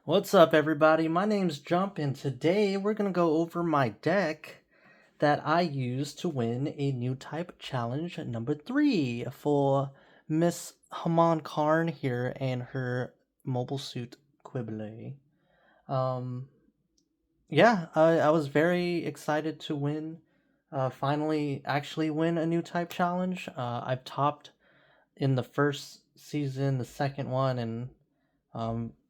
What's up, everybody? My name's Jump, and today we're gonna go over my deck that I used to win a Newtype challenge number 3 for Miss Haman Karn here and her mobile suit Quibbly. Um, yeah, I was very excited to win. Finally, actually win a Newtype challenge. I've topped in the first season, the second one, and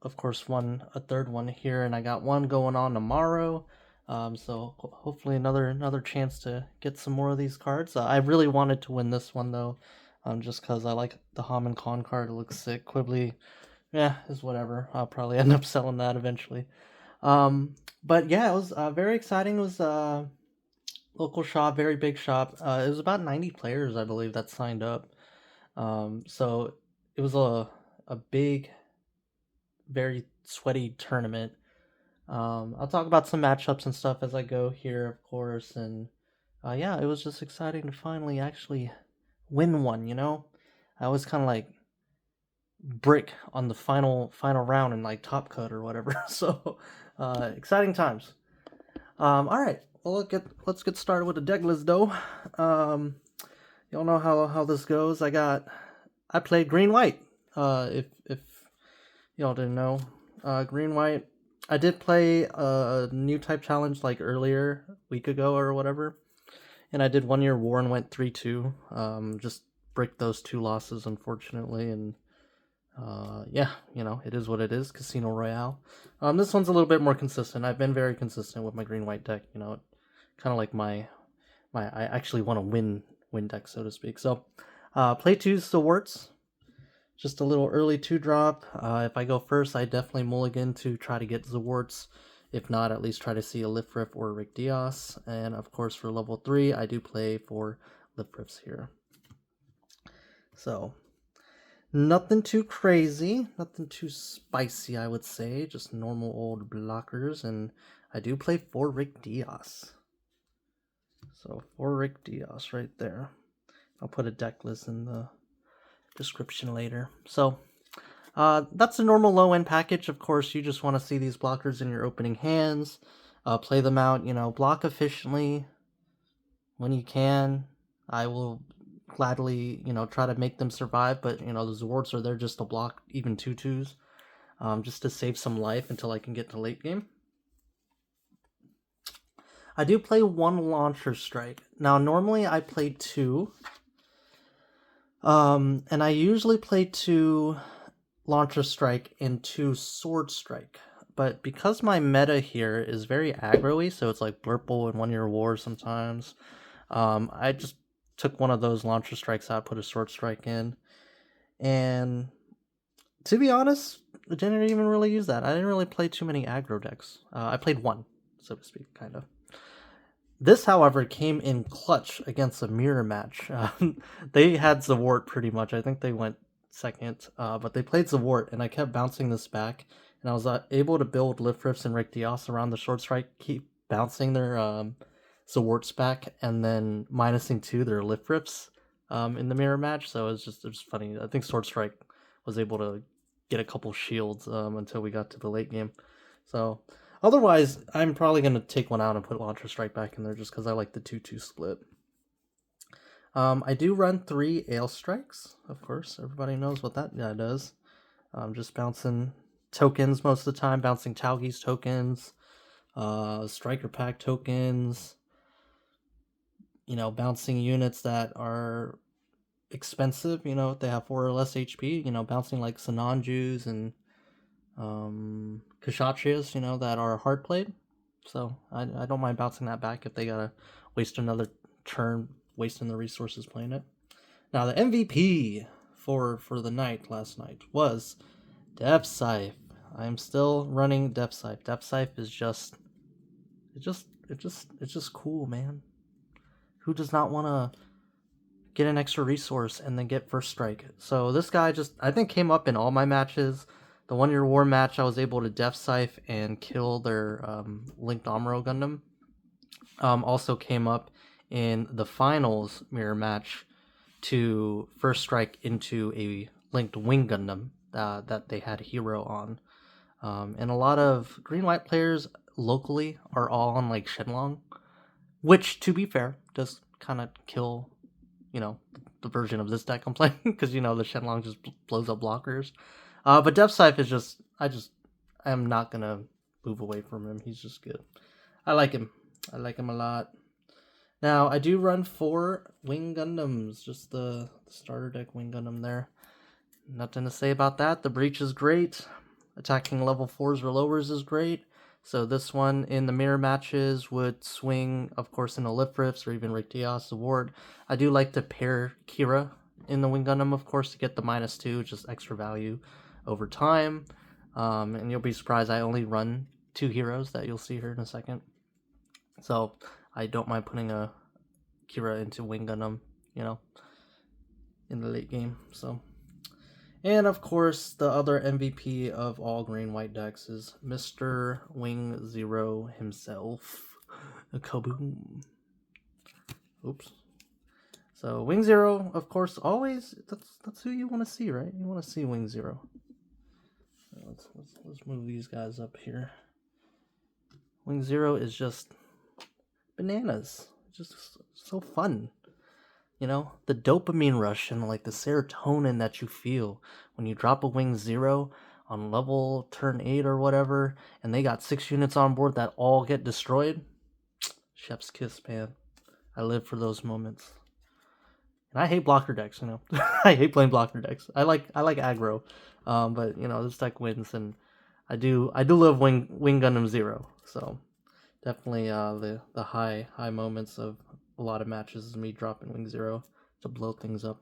of course, won a third one here, and I got one going on tomorrow. So hopefully another chance to get some more of these cards. I really wanted to win this one though, just because I like the Haman Con card. It looks sick. Quibbly, yeah, is whatever. I'll probably end up selling that eventually. But yeah, it was very exciting. It was local shop, very big shop. It was about 90 players, I believe, that signed up. So it was a big, very sweaty tournament. I'll talk about some matchups and stuff as I go here, of course, and yeah, it was just exciting to finally actually win one. I was kind of like brick on the final round in like top cut or whatever. So exciting times. All right, well let's get started with the deck list though. Y'all know how this goes. I played green white. If y'all didn't know, green white. I did play a Newtype challenge like earlier, a week ago or whatever, and I did 1 year war and went 3-2. Just bricked those 2 losses unfortunately, and yeah, it is what it is. Casino Royale. This one's a little bit more consistent. I've been very consistent with my green white deck. Kind of like my I actually want to win deck, so to speak. So play 2 Swords. Just a little early 2-drop. If I go first, I definitely mulligan to try to get Zawarts. If not, at least try to see a Lifriff or a Rick Diaz. And of course, for level 3, I do play for Lifriffs here. So, nothing too crazy, nothing too spicy, I would say. Just normal old blockers. And I do play for Rick Diaz. So, for Rick Diaz right there. I'll put a deck list in the description later. So that's a normal low end package. Of course, you just want to see these blockers in your opening hands, play them out, block efficiently when you can. I will gladly, try to make them survive, but the Zords are there just to block even 2/2s, just to save some life until I can get to late game. I do play 1 launcher strike. Now normally I play 2. And I usually play 2 Launcher Strike and 2 Sword Strike. But because my meta here is very aggro-y, so it's like Blurple and 1-year war sometimes, I just took one of those Launcher Strikes out, put a Sword Strike in. And to be honest, I didn't even really use that. I didn't really play too many aggro decks. I played 1, so to speak, kind of. This, however, came in clutch against a mirror match. They had Zawart pretty much. I think they went second, but they played Zawart, and I kept bouncing this back, and I was able to build Lifriffs and Rick Diaz around the short strike, keep bouncing their Zawarts back, and then minusing 2 their Lifriffs in the mirror match. So it was funny. I think Sword Strike was able to get a couple shields until we got to the late game. So otherwise, I'm probably going to take one out and put Launcher Strike back in there just because I like the 2-2 split. I do run 3 Ale Strikes, of course. Everybody knows what that guy does. Just bouncing tokens most of the time, bouncing Taugi's tokens, Striker Pack tokens, bouncing units that are expensive, they have 4 or less HP, bouncing like Sananjus and Kshatriyas, that are hard played. So I don't mind bouncing that back if they gotta waste another turn wasting the resources playing it. Now the MVP for the night last night was Depth Scythe. I'm still running Depth Scythe. Depth Scythe is just cool, man. Who does not want to get an extra resource and then get first strike? So this guy I think came up in all my matches. The 1-year war match, I was able to Depth Scythe and kill their Linked Amuro Gundam. Also came up in the finals mirror match to first strike into a Linked Wing Gundam that they had Hero on. And a lot of green-white players locally are all on like Shenlong, which, to be fair, does kind of kill, the version of this deck I'm playing, because the Shenlong just blows up blockers. But Depth Scythe is I am not gonna move away from him. He's just good. I like him. I like him a lot. Now, I do run 4 Wing Gundams, just the starter deck Wing Gundam there. Nothing to say about that. The Breach is great. Attacking level 4s or lowers is great. So this one in the mirror matches would swing, of course, in Olifrifs or even Rictios Award. I do like to pair Kira in the Wing Gundam, of course, to get the -2, just extra value over time. And you'll be surprised, I only run 2 heroes that you'll see here in a second. So I don't mind putting a Kira into Wing Gundam, in the late game. So, and of course, the other MVP of all green-white decks is Mr. Wing Zero himself. Kaboom. Oops. So Wing Zero, of course, always that's who you want to see, right? You want to see Wing Zero. Let's move these guys up here. Wing Zero is just bananas. Just so fun. The dopamine rush and like the serotonin that you feel when you drop a Wing Zero on level turn 8 or whatever, and they got 6 units on board that all get destroyed. Chef's kiss, man. I live for those moments. And I hate blocker decks, I hate playing blocker decks. I like aggro. But this deck wins, and I do love Wing Gundam Zero. So definitely the high moments of a lot of matches is me dropping Wing Zero to blow things up.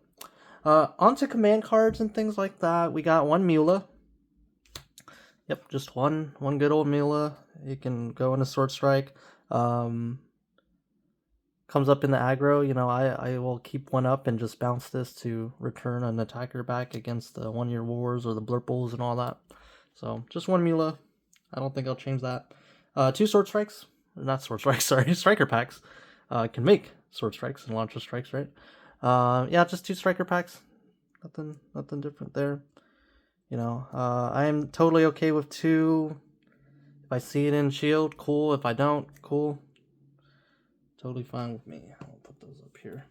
Onto command cards and things like that. We got 1 Mula. Yep, just one good old Mula. It can go into Sword Strike. Comes up in the aggro. I will keep 1 up and just bounce this to return an attacker back against the 1-year wars or the blurples and all that. So just 1 Mula. I don't think I'll change that. 2 Sword Strikes. Not Sword Strikes, sorry. Striker packs. Can make Sword Strikes and Launcher Strikes, right? Yeah, just 2 Striker packs. Nothing different there. I am totally okay with 2. If I see it in shield, cool. If I don't, cool. Totally fine with me. I'll put those up here.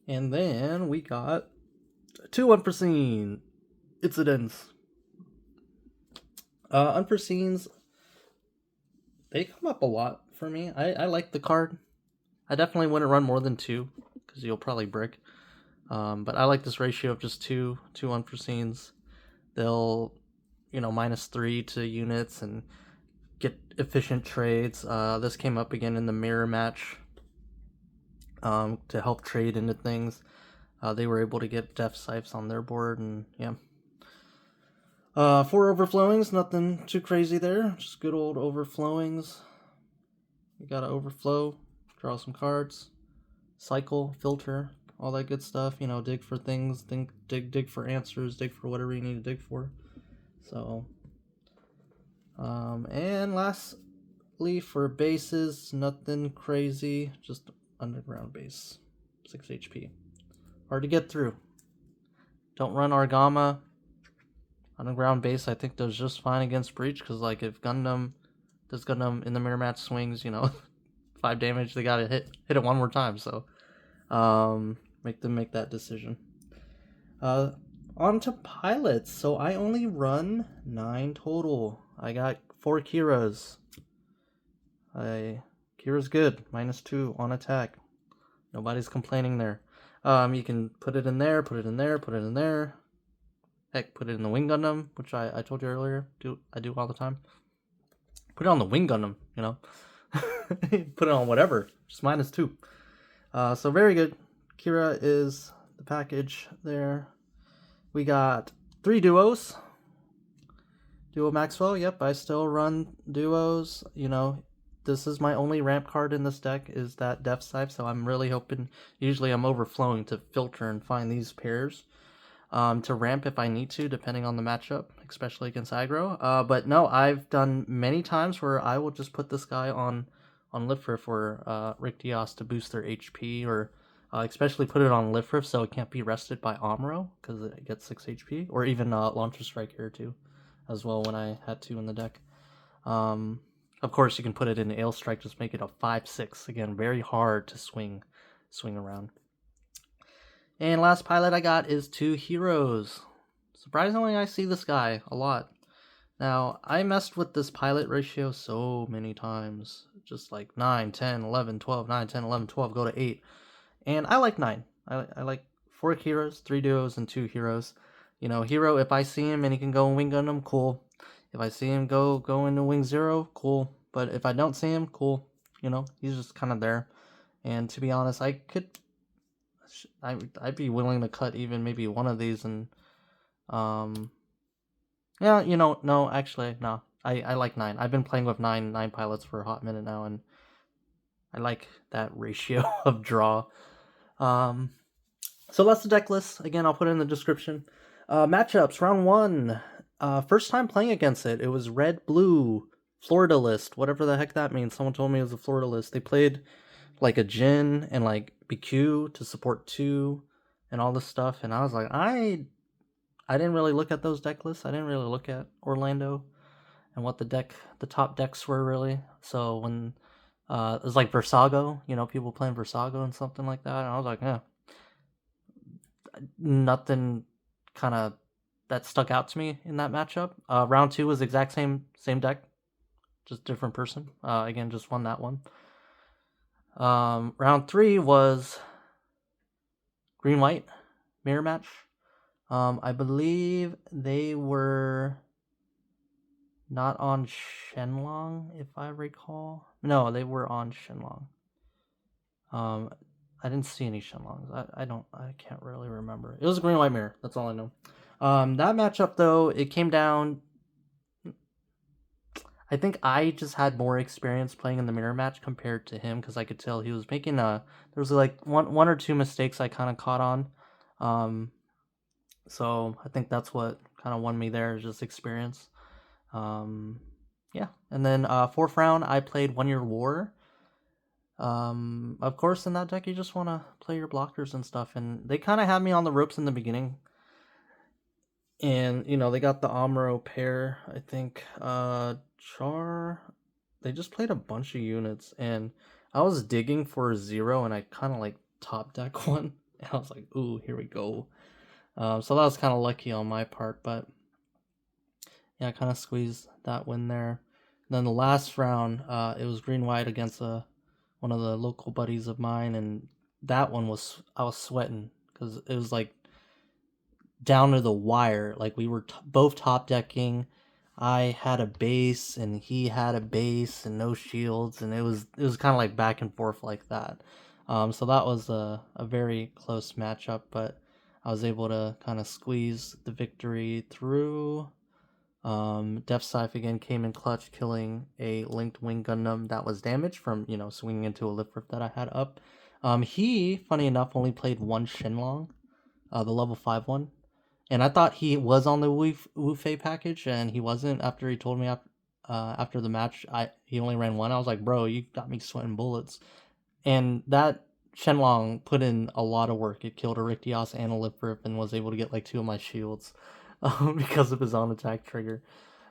And then we got 2 unforeseen incidents. Unforeseens, they come up a lot for me. I like the card. I definitely wouldn't run more than 2, because you'll probably brick. But I like this ratio of just 2 unforeseens. They'll, -3 to units and get efficient trades. This came up again in the mirror match to help trade into things. They were able to get Depth Scythes on their board, and yeah. 4 overflowings, nothing too crazy there. Just good old overflowings. You gotta overflow, draw some cards, cycle, filter, all that good stuff. Dig for things, dig for answers, dig for whatever you need to dig for. So, and lastly for bases, nothing crazy, just underground base, 6 HP. Hard to get through. Don't run Argama. Underground base, I think, does just fine against Breach, because like if Gundam in the mirror match swings, 5 damage, they gotta hit it 1 more time. So, make them make that decision. On to pilots. So I only run 9 total. I got 4 Kiras. Kira's good, -2 on attack. Nobody's complaining there. You can put it in there, put it in there, put it in there. Heck, put it in the Wing Gundam, which I told you earlier. I do all the time. Put it on the Wing Gundam, Put it on whatever. Just -2. So very good. Kira is the package there. We got 3 duos. Duo Maxwell, yep, I still run duos. This is my only ramp card in this deck, is that Depth Scythe, so I'm really hoping, usually I'm overflowing to filter and find these pairs. To ramp if I need to, depending on the matchup, especially against aggro. But no, I've done many times where I will just put this guy on Lifter for Rictios to boost their HP, or Especially put it on Lifriff so it can't be rested by Amuro, because it gets 6 HP, or even Launcher Strike here too, as well when I had 2 in the deck. Of course, you can put it in Ale Strike, just make it a 5/6. Again, very hard to swing around. And last pilot I got is 2 Heroes. Surprisingly, I see this guy a lot. Now, I messed with this pilot ratio so many times. Just like 9, 10, 11, 12, 9, 10, 11, 12, go to 8. And I like 9. I like 4 heroes, 3 duos, and 2 heroes. You know, hero, if I see him and he can go in Wing Gundam, cool. If I see him go into Wing Zero, cool. But if I don't see him, cool. You know, he's just kind of there. And to be honest, I'd be willing to cut even maybe one of these and yeah, you know, no, actually, no. I like 9. I've been playing with 9 pilots for a hot minute now, and I like that ratio of draw. So that's the deck list. Again, I'll put it in the description. Matchups, round 1. First time playing against it. It was red, blue, Florida list, whatever the heck that means. Someone told me it was a Florida list. They played like a Jin and like BQ to support 2 and all this stuff. And I was like, I didn't really look at those deck lists. I didn't really look at Orlando and what the top decks were really. So when it was like Versago, you know, people playing Versago and something like that. And I was like, yeah, nothing kind of that stuck out to me in that matchup. Round 2 was the exact same deck, just different person. Again, just won that one. Round 3 was green-white mirror match. I believe they were not on Shenlong, if I recall. No, they were on Shenlong. I didn't see any Shenlongs. I can't really remember. It was a green-white mirror. That's all I know. That matchup, though, it came down. I think I just had more experience playing in the mirror match compared to him, because I could tell he was making there was like one or two mistakes I kind of caught on. So I think that's what kind of won me there, is just experience. Yeah. And then 4th round, I played 1 Year War. Of course, in that deck, you just want to play your blockers and stuff, and they kind of had me on the ropes in the beginning. And, you know, they got the Amuro pair, I think. Char, they just played a bunch of units, and I was digging for a 0, and I kind of like top deck one, and I was like, ooh, here we go. So that was kind of lucky on my part, but yeah, I kind of squeezed that win there. And then the last round, it was green-white against one of the local buddies of mine, and that one I was sweating, because it was like down to the wire. Like, we were both top decking. I had a base and he had a base and no shields, and it was kind of like back and forth like that. So that was a very close matchup, but I was able to kind of squeeze the victory through. Def Scythe again came in clutch, killing a linked Wing Gundam that was damaged from, you know, swinging into a Lifriff that I had up. He, funny enough, only played 1 Shenlong, the level 5 one. And I thought he was on the Wu Fei package, and he wasn't. After he told me after the match, he only ran 1. I was like, bro, you got me sweating bullets. And that Shenlong put in a lot of work. It killed a Rictios and a Lifriff, and was able to get like 2 of my shields because of his on attack trigger.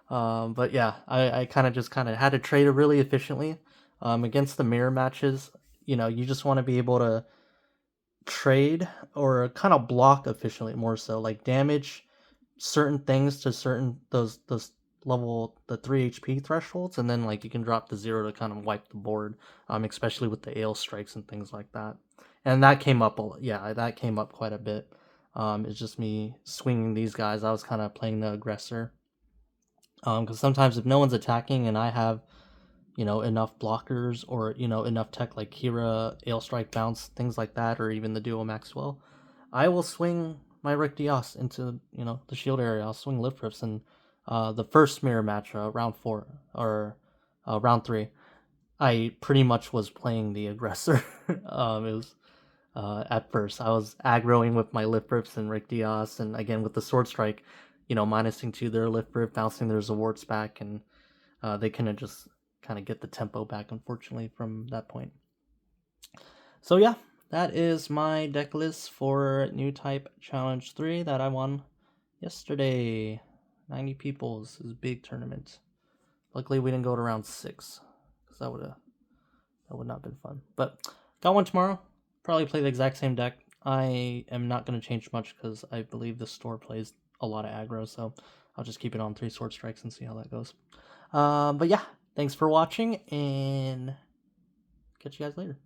But yeah, I kind of had to trade it really efficiently. Against the mirror matches, you know, you just want to be able to trade or kind of block efficiently, more so like damage certain things to certain those level the 3 HP thresholds, and then like you can drop to 0 to kind of wipe the board, especially with the ale strikes and things like that. And that came up quite a bit. It's just me swinging these guys. I was kind of playing the aggressor, because sometimes if no one's attacking and I have, you know, enough blockers, or, you know, enough tech like Kira, Ale Strike, Bounce, things like that, or even the Duo Maxwell, I will swing my Rick Diaz into, you know, the shield area. I'll swing Lifriffs, and the first mirror match, round 4, or round 3, I pretty much was playing the aggressor. It was, at first, I was aggroing with my Lifriffs and Rick Diaz, and again with the Sword Strike, you know, minusing to their Lifriff, bouncing their Zawarts back, and they couldn't just kind of get the tempo back, unfortunately, from that point. So yeah, that is my deck list for Newtype Challenge 3 that I won yesterday. 90 people. This is a big tournament. Luckily, we didn't go to round 6, because that would not have been fun. But got one tomorrow. Probably play the exact same deck. I am not going to change much because I believe the store plays a lot of aggro, so I'll just keep it on 3 sword strikes and see how that goes. But yeah, thanks for watching, and catch you guys later.